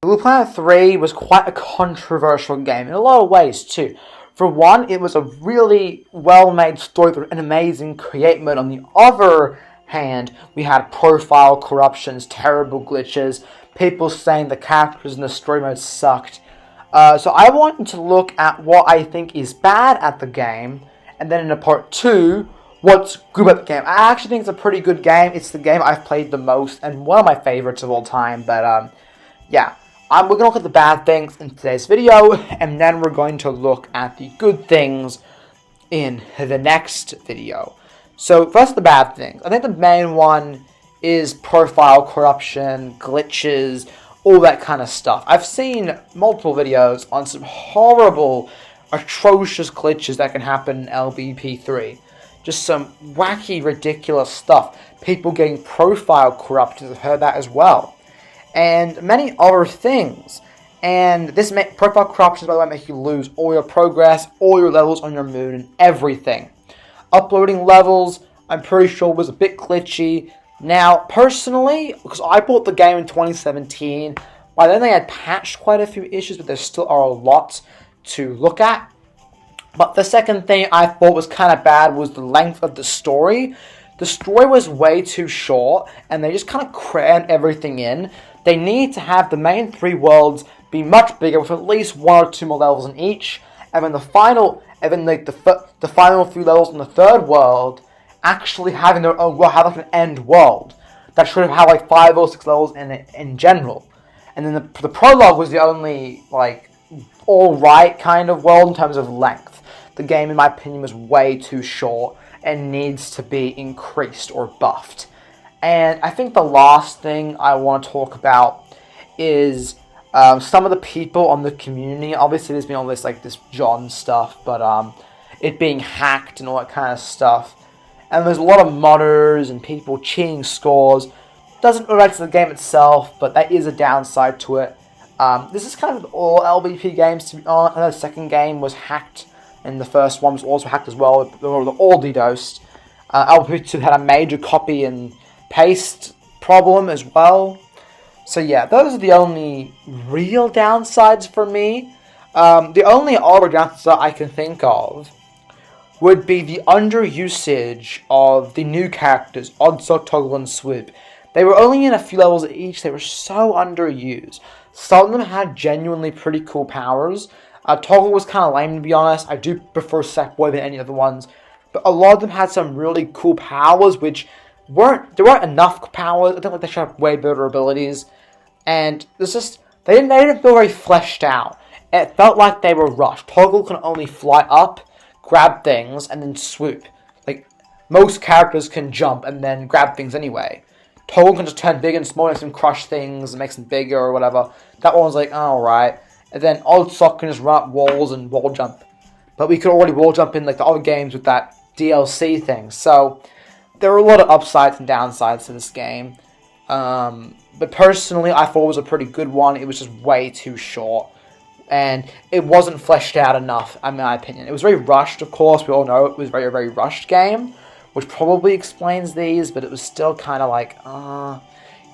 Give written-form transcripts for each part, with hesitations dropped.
Little Planet 3 was quite a controversial game in a lot of ways too. For one, it was a really well-made story with an amazing create mode. On the other hand, we had profile corruptions, terrible glitches, people saying the characters in the story mode sucked. So I wanted to look at what I think is bad at the game, and then in part 2, what's good about the game. I actually think it's a pretty good game. It's the game I've played the most, and one of my favorites of all time, but yeah. We're going to look at the bad things in today's video, and then we're going to look at the good things in the next video. So, first the bad things. I think the main one is profile corruption, glitches, all that kind of stuff. I've seen multiple videos on some horrible, atrocious glitches that can happen in LBP3. Just some wacky, ridiculous stuff. People getting profile corrupted, I've heard that as well. And many other things. And this profile corruptions, by the way, make you lose all your progress, all your levels on your moon, and everything. Uploading levels, I'm pretty sure, was a bit glitchy. Now, personally, because I bought the game in 2017, by then they had patched quite a few issues, but there still are a lot to look at. But the second thing I thought was kind of bad was the length of the story. The story was way too short, and they just kind of crammed everything in. They need to have the main 3 worlds be much bigger, with at least 1 or 2 more levels in each, and then the final 3 levels in the 3rd world actually having their own world, have like an end world that should have had like 5 or 6 levels in general. And then the prologue was the only like alright kind of world in terms of length. The game, in my opinion, was way too short and needs to be increased or buffed. And I think the last thing I want to talk about is some of the people on the community. Obviously, there's been all this like this John stuff, but it being hacked and all that kind of stuff. And there's a lot of modders and people cheating scores. Doesn't relate to the game itself, but that is a downside to it. This is kind of all LBP games, to be honest. I know the second game was hacked, and the first one was also hacked as well. They were all DDoSed. LBP 2 had a major copy and paste problem as well. So yeah, those are the only real downsides for me. The only other downside I can think of would be the underusage of the new characters, Oddsock, Toggle, and Swoop. They were only in a few levels each. They were so underused. Some of them had genuinely pretty cool powers. Toggle was kind of lame, to be honest. I do prefer Sackboy than any other ones. But a lot of them had some really cool powers, which there weren't enough powers. I think like they should have way better abilities. And it's just, they didn't feel very fleshed out. It felt like they were rushed. Toggle can only fly up, grab things, and then swoop. Like, most characters can jump and then grab things anyway. Toggle can just turn big and small and crush things and make them bigger or whatever. That one was like, oh, alright. And then Oddsock can just run up walls and wall jump. But we could already wall jump in like the other games with that DLC thing. So, there were a lot of upsides and downsides to this game. But personally, I thought it was a pretty good one. It was just way too short. And it wasn't fleshed out enough, in my opinion. It was very rushed, of course. We all know it was a very, very rushed game, which probably explains these, but it was still kind of like,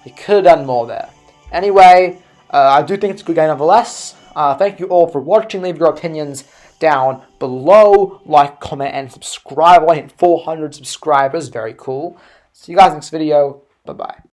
you could have done more there. Anyway, I do think it's a good game nonetheless. Thank you all for watching. Leave your opinions down below. Like, comment, and subscribe. I hit 400 subscribers. Very cool. See you guys next video. Bye-bye.